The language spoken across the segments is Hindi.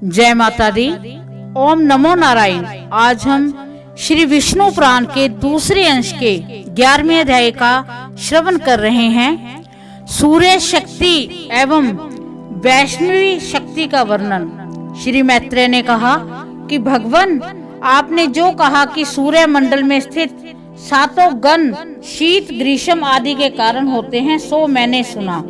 जय माता दी। ओम नमो नारायण। आज हम श्री विष्णु पुराण के दूसरे अंश के 11वें अध्याय का श्रवण कर रहे हैं। सूर्य शक्ति एवं वैष्णवी शक्ति का वर्णन। श्री मैत्रेय ने कहा कि भगवान, आपने जो कहा कि सूर्य मंडल में स्थित सातों गण शीत ग्रीष्म आदि के कारण होते हैं, सो मैंने सुना।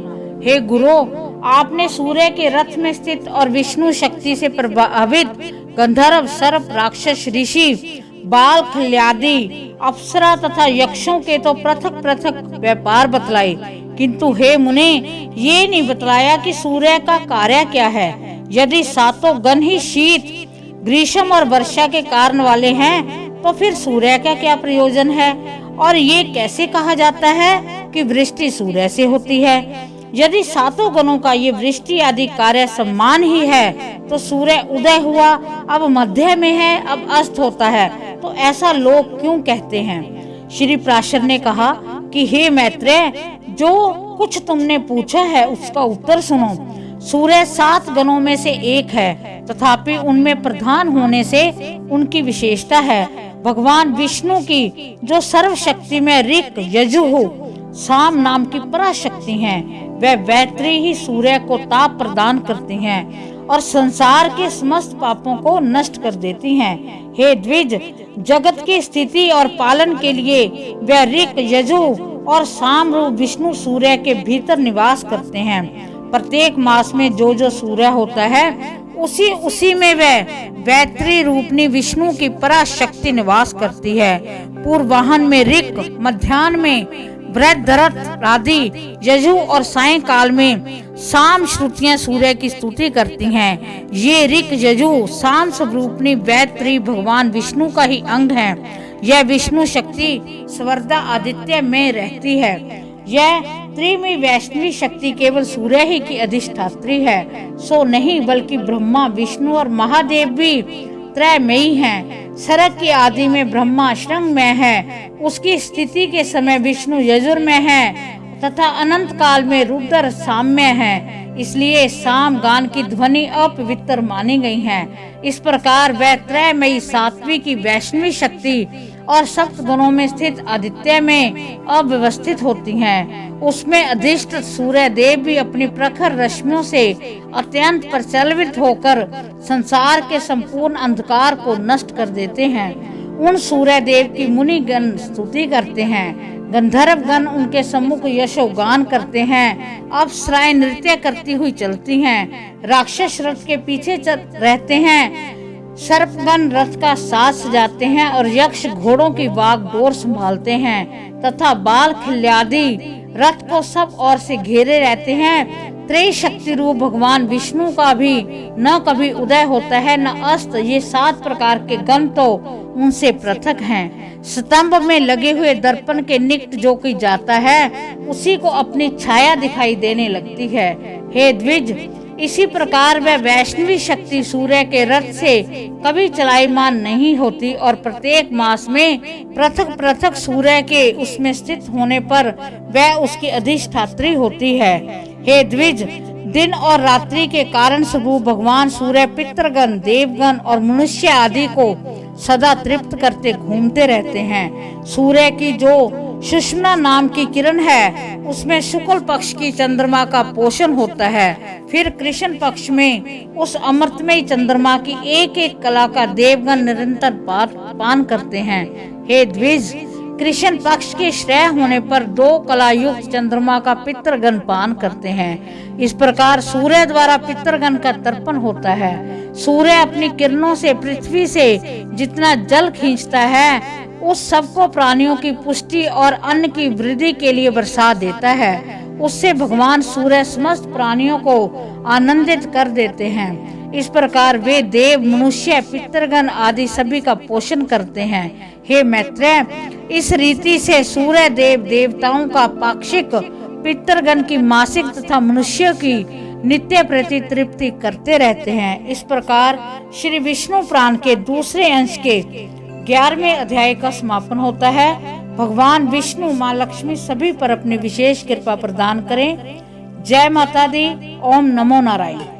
हे गुरु, आपने सूर्य के रथ में स्थित और विष्णु शक्ति से प्रभावित गंधर्व, सर्प, राक्षस, ऋषि, बाल, खल्यादी, अप्सरा तथा यक्षों के तो पृथक पृथक व्यापार बतलाए, किंतु हे मुने, ये नहीं बतलाया कि सूर्य का कार्य क्या है। यदि सातों गण ही शीत, ग्रीष्म और वर्षा के कारण वाले हैं, तो फिर सूर्य का क्या प्रयोजन है? और ये कैसे कहा जाता है कि वृष्टि सूर्य से होती है? यदि सातों गणों का ये वृष्टि आदि कार्य समान ही है, तो सूर्य उदय हुआ, अब मध्य में है, अब अस्त होता है, तो ऐसा लोग क्यों कहते हैं? श्री प्राशर ने कहा कि हे मैत्रेय, जो कुछ तुमने पूछा है उसका उत्तर सुनो। सूर्य 7 गणों में से एक है, तथापि उनमें प्रधान होने से उनकी विशेषता है भगवान विष्णु की, जो सर्वशक्ति में ऋक, यजुः, साम नाम की पराशक्ति हैं। वह वैत्री ही सूर्य को ताप प्रदान करती हैं और संसार के समस्त पापों को नष्ट कर देती हैं। हे द्विज, जगत की स्थिति और पालन के लिए वह ऋक, यजुः और साम रूप विष्णु सूर्य के भीतर निवास करते हैं। प्रत्येक मास में जो जो सूर्य होता है, उसी में वह वैत्री रूपनी विष्णु की पराशक्ति निवास करती है। पूर्वाहन में ऋक, मध्याह्न में वृद्धरथ आदि यजु और सायंकाल में साम श्रुतियां सूर्य की स्तुति करती हैं। ये ऋक, यजु, साम स्वरूपनी वैत्री भगवान विष्णु का ही अंग है। यह विष्णु शक्ति स्वर्धा आदित्य में रहती है। यह त्रिमयी वैष्णवी शक्ति केवल सूर्य ही की अधिष्ठात्री है, सो नहीं, बल्कि ब्रह्मा, विष्णु और महादेव भी त्रयमयी हैं। सरक की आदि में ब्रह्मा श्रृंग में है, उसकी स्थिति के समय विष्णु यजुर्मय है तथा अनंत काल में रुद्र साम्य है। इसलिए साम गान की ध्वनि अपवित्र मानी गई है। इस प्रकार वह त्रयमयी सात्विक की वैष्णवी शक्ति और सप्त गुणों में स्थित आदित्य में अव्यवस्थित होती हैं। उसमें अधिष्ठ सूर्य देव भी अपनी प्रखर रश्मियों से अत्यंत प्रचलित होकर संसार के संपूर्ण अंधकार को नष्ट कर देते हैं। उन सूर्य देव की मुनि गण स्तुति करते हैं, गंधर्व गण उनके सम्मुख यशोगान करते हैं, अप्सराएं नृत्य करती हुई चलती हैं, राक्षस रथ के पीछे रहते हैं, सर्पगण रथ का साज सजाते हैं और यक्ष घोड़ों की वागडोर संभालते हैं, तथा बाल, खल्यादी रथ को सब ओर से घेरे रहते हैं। त्रैशक्ति रूप भगवान विष्णु का भी न कभी उदय होता है न अस्त। ये 7 प्रकार के गण तो उनसे पृथक हैं। स्तंभ में लगे हुए दर्पण के निकट जो कोई जाता है, उसी को अपनी छाया दिखाई देने लगती है। हे द्विज, इसी प्रकार वह वैष्णवी शक्ति सूर्य के रथ से कभी चलायमान नहीं होती और प्रत्येक मास में पृथक पृथक सूर्य के उसमें स्थित होने पर वह उसकी अधिष्ठात्री होती है। हे द्विज, दिन और रात्रि के कारण स्वरूप भगवान सूर्य पितृगण, देवगण और मनुष्य आदि को सदा तृप्त करते घूमते रहते हैं। सूर्य की जो सुषमा नाम की किरण है, उसमें शुक्ल पक्ष की चंद्रमा का पोषण होता है। फिर कृष्ण पक्ष में उस अमृतमय चंद्रमा की एक एक कला का देवगण निरंतर पान करते हैं। हे द्विज, कृष्ण पक्ष के श्रेय होने पर 2 कला युक्त चंद्रमा का पितृगण पान करते हैं। इस प्रकार सूर्य द्वारा पितृगण का तर्पण होता है। सूर्य अपनी किरणों से पृथ्वी से जितना जल खींचता है, उस सबको प्राणियों की पुष्टि और अन्न की वृद्धि के लिए बरसा देता है। उससे भगवान सूर्य समस्त प्राणियों को आनंदित कर देते हैं। इस प्रकार वे देव, मनुष्य, पितृगण आदि सभी का पोषण करते हैं। हे मैत्रेय, इस रीति से सूर्य देव देवताओं का पाक्षिक, पितृगण की मासिक तथा मनुष्य की नित्य प्रति तृप्ति करते रहते हैं। इस प्रकार श्री विष्णु पुराण के दूसरे अंश के 11वें अध्याय का समापन होता है। भगवान विष्णु, माँ लक्ष्मी सभी पर अपनी विशेष कृपा प्रदान करें। जय माता दी। ओम नमो नारायण।